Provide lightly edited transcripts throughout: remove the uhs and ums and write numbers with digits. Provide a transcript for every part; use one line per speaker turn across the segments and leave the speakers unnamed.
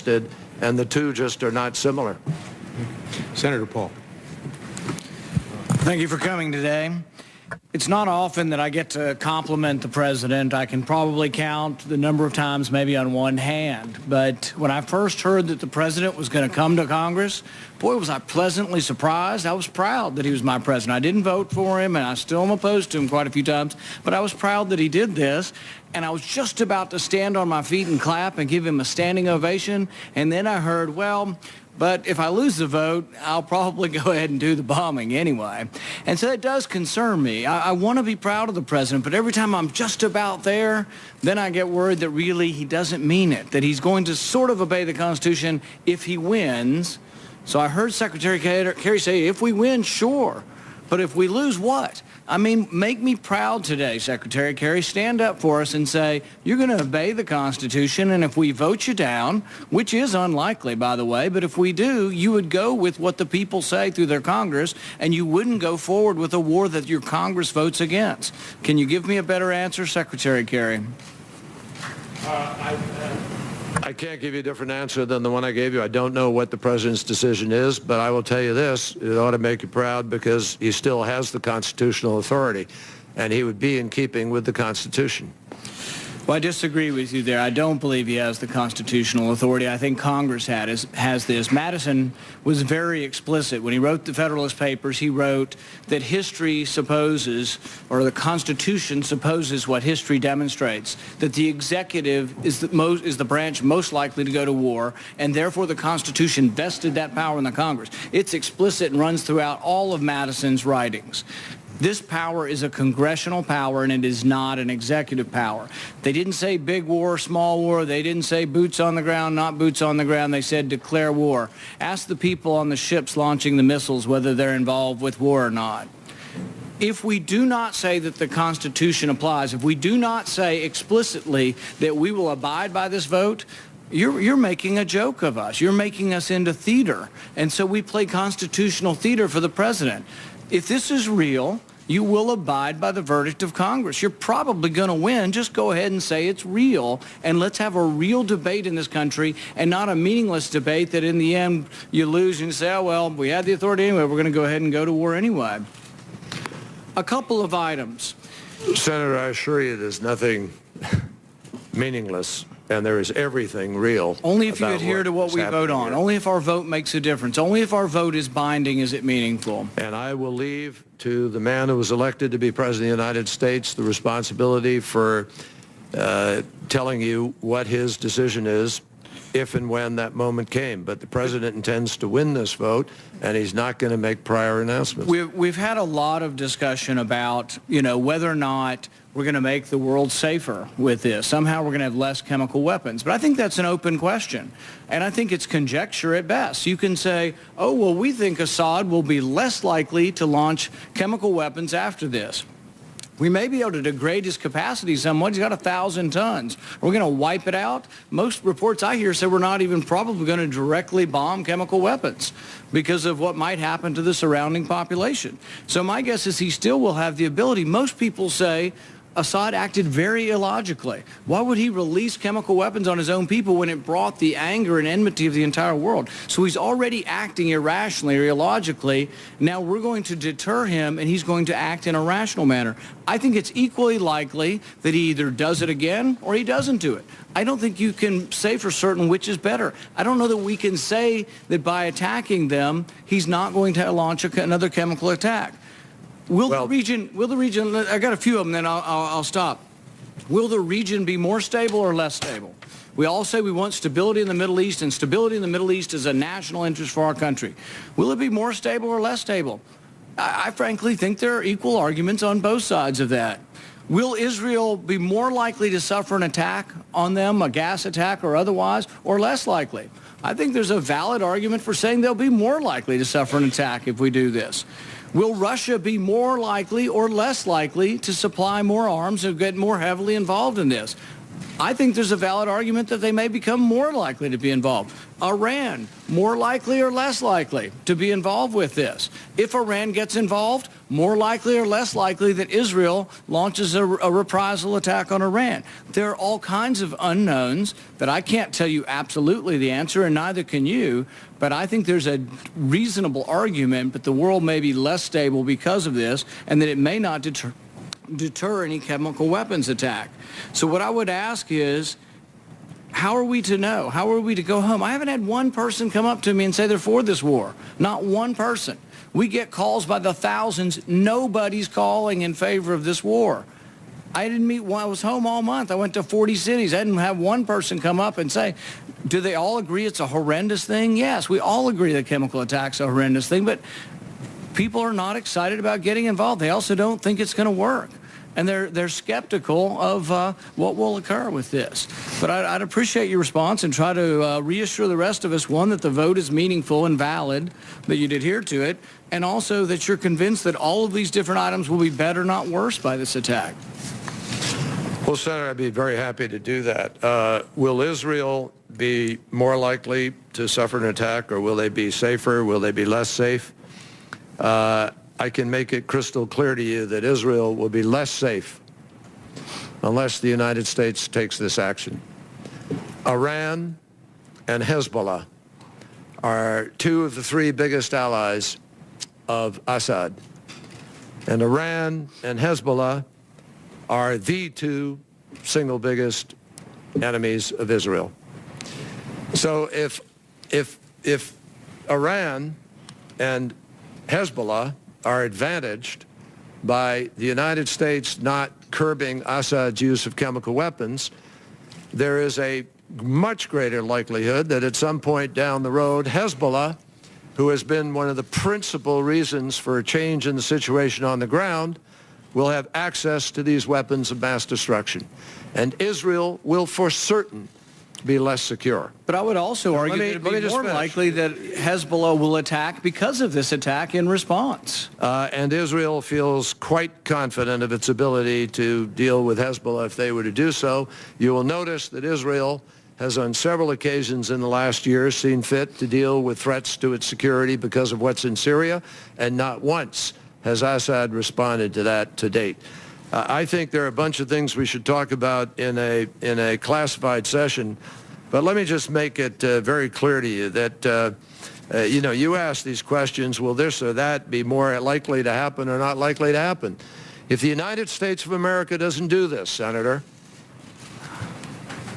and the two just are not similar.
Senator Paul.
Thank you for coming today. It's not often that I get to compliment the president. I can probably count the number of times maybe on one hand. But when I first heard that the president was going to come to Congress, boy, was I pleasantly surprised. I was proud that he was my president. I didn't vote for him, and I still am opposed to him quite a few times. But I was proud that he did this. And I was just about to stand on my feet and clap and give him a standing ovation. And then I heard, well, but if I lose the vote, I'll probably go ahead and do the bombing anyway. And so it does concern me. I want to be proud of the president, but every time I'm just about there, then I get worried that really he doesn't mean it, that he's going to sort of obey the Constitution if he wins. So I heard Secretary Kerry say, if we win, sure. But if we lose, what? I mean, make me proud today, Secretary Kerry. Stand up for us and say, you're going to obey the Constitution, and if we vote you down, which is unlikely, by the way, but if we do, you would go with what the people say through their Congress, and you wouldn't go forward with a war that your Congress votes against. Can you give me a better answer, Secretary Kerry?
I can't give you a different answer than the one I gave you. I don't know what the president's decision is, but I will tell you this. It ought to make you proud because he still has the constitutional authority, and he would be in keeping with the Constitution.
Well, I disagree with you there. I don't believe he has the constitutional authority. I think Congress has this. Madison was very explicit. When he wrote the Federalist Papers, he wrote that history supposes, or the Constitution supposes what history demonstrates, that the executive is the branch most likely to go to war, and therefore the Constitution vested that power in the Congress. It's explicit and runs throughout all of Madison's writings. This power is a congressional power, and it is not an executive power. They didn't say big war, small war. They didn't say boots on the ground, not boots on the ground. They said declare war. Ask the people on the ships launching the missiles whether they're involved with war or not. If we do not say that the Constitution applies, if we do not say explicitly that we will abide by this vote, you're making a joke of us. You're making us into theater. And so we play constitutional theater for the president. If this is real, you will abide by the verdict of Congress. You're probably going to win. Just go ahead and say it's real, and let's have a real debate in this country and not a meaningless debate that in the end you lose and you say, oh, well, we had the authority anyway. We're going to go ahead and go to war anyway. A couple of items.
Senator, I assure you there's nothing meaningless, and there is everything real.
Only if you adhere to what we vote on. Here. Only if our vote makes a difference. Only if our vote is binding is it meaningful.
And I will leave to the man who was elected to be President of the United States the responsibility for telling you what his decision is if and when that moment came. But the president intends to win this vote, and he's not going to make prior announcements.
We've had a lot of discussion about, whether or not we're going to make the world safer with this. Somehow we're going to have less chemical weapons. But I think that's an open question. And I think it's conjecture at best. You can say, oh, well, we think Assad will be less likely to launch chemical weapons after this. We may be able to degrade his capacity somewhat. He's got 1,000 tons. We're going to wipe it out. Most reports I hear say we're not even probably going to directly bomb chemical weapons because of what might happen to the surrounding population. So my guess is he still will have the ability. Most people say Assad acted very illogically. Why would he release chemical weapons on his own people when it brought the anger and enmity of the entire world? So he's already acting irrationally or illogically. Now we're going to deter him, and he's going to act in a rational manner. I think it's equally likely that he either does it again or he doesn't do it. I don't think you can say for certain which is better. I don't know that we can say that by attacking them, he's not going to launch another chemical attack. Will the region, I got a few of them, then I'll stop. Will the region be more stable or less stable? We all say we want stability in the Middle East, and stability in the Middle East is a national interest for our country. Will it be more stable or less stable? I frankly think there are equal arguments on both sides of that. Will Israel be more likely to suffer an attack on them, a gas attack or otherwise, or less likely? I think there's a valid argument for saying they'll be more likely to suffer an attack if we do this. Will Russia be more likely or less likely to supply more arms and get more heavily involved in this? I think there's a valid argument that they may become more likely to be involved. Iran, more likely or less likely to be involved with this. If Iran gets involved, more likely or less likely that Israel launches a reprisal attack on Iran. There are all kinds of unknowns that I can't tell you absolutely the answer, and neither can you, but I think there's a reasonable argument that the world may be less stable because of this, and that it may not deter any chemical weapons attack. So what I would ask is, how are we to know? How are we to go home? I haven't had one person come up to me and say they're for this war. Not one person. We get calls by the thousands. Nobody's calling in favor of this war. I didn't meet one. I was home all month. I went to 40 cities. I didn't have one person come up and say, do they all agree it's a horrendous thing? Yes, we all agree that chemical attack's a horrendous thing, but people are not excited about getting involved. They also don't think it's going to work. And they're skeptical of what will occur with this. But I'd appreciate your response and try to reassure the rest of us, one, that the vote is meaningful and valid, that you'd adhere to it, and also that you're convinced that all of these different items will be better, not worse, by this attack.
Well, Senator, I'd be very happy to do that. Will Israel be more likely to suffer an attack, or will they be safer? Will they be less safe? I can make it crystal clear to you that Israel will be less safe unless the United States takes this action. Iran and Hezbollah are two of the three biggest allies of Assad. And Iran and Hezbollah are the two single biggest enemies of Israel. So if Iran and Hezbollah are advantaged by the United States not curbing Assad's use of chemical weapons, there is a much greater likelihood that at some point down the road, Hezbollah, who has been one of the principal reasons for a change in the situation on the ground, will have access to these weapons of mass destruction. And Israel will for certain be less secure.
But I would also argue that it would be more likely that Hezbollah will attack because of this attack in response.
And Israel feels quite confident of its ability to deal with Hezbollah if they were to do so. You will notice that Israel has on several occasions in the last year seen fit to deal with threats to its security because of what's in Syria, and not once has Assad responded to that to date. I think there are a bunch of things we should talk about in a classified session, but let me just make it very clear to you that, you ask these questions, will this or that be more likely to happen or not likely to happen? If the United States of America doesn't do this, Senator,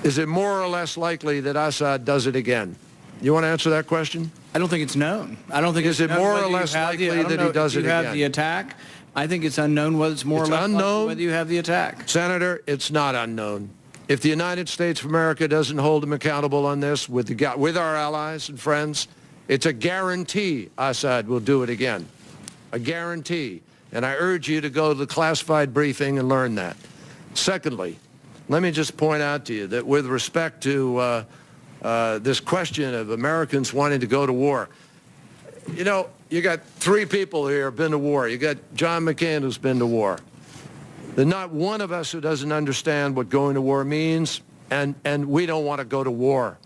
is it more or less likely that Assad does it again? You want to answer that question?
I don't think it's known. I don't think
is it more or less likely that he does it again?
You have the attack. I think it's unknown whether it's more or less likely whether you have the attack.
Senator, it's not unknown. If the United States of America doesn't hold him accountable on this with our allies and friends, it's a guarantee Assad will do it again. A guarantee. And I urge you to go to the classified briefing and learn that. Secondly, let me just point out to you that with respect to this question of Americans wanting to go to war, you got three people here who have been to war. You got John McCain, who's been to war. There's not one of us who doesn't understand what going to war means, and we don't want to go to war.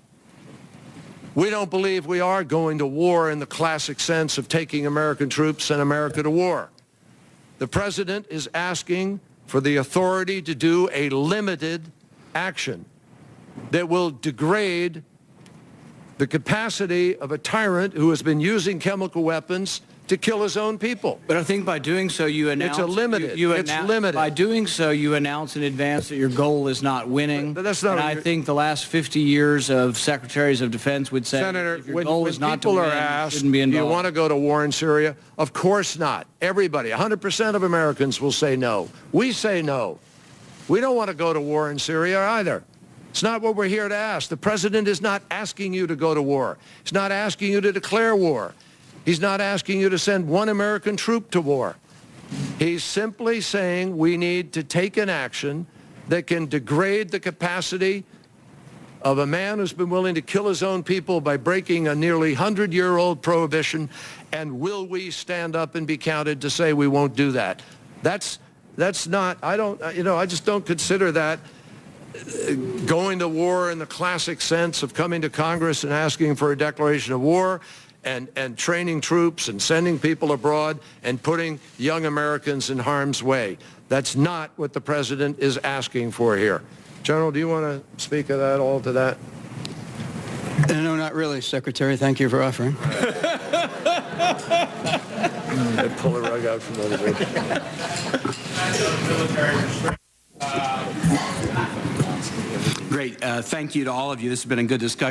We don't believe we are going to war in the classic sense of taking American troops and America to war. The president is asking for the authority to do a limited action that will degrade the capacity of a tyrant who has been using chemical weapons to kill his own people.
But I think by doing so, you announce...
It's a limited. It's limited.
By doing so, you announce in advance that your goal is not winning.
But that's not...
And I think the last 50 years of secretaries of defense would say,
Senator,
if your goal is not to win,
asked,
you shouldn't be involved.
Do you want to go to war in Syria? Of course not. Everybody, 100% of Americans will say no. We say no. We don't want to go to war in Syria either. It's not what we're here to ask. The president is not asking you to go to war. He's not asking you to declare war. He's not asking you to send one American troop to war. He's simply saying we need to take an action that can degrade the capacity of a man who's been willing to kill his own people by breaking a nearly 100-year-old prohibition, and will we stand up and be counted to say we won't do that? That's not, I just don't consider that going to war in the classic sense of coming to Congress and asking for a declaration of war and training troops and sending people abroad and putting young Americans in harm's way. That's not what the president is asking for here. General, do you want to speak at all to that?
No, not really, Secretary. Thank you for offering.
I'd pull the rug out from under me.
Great. Thank you to all of you. This has been a good discussion.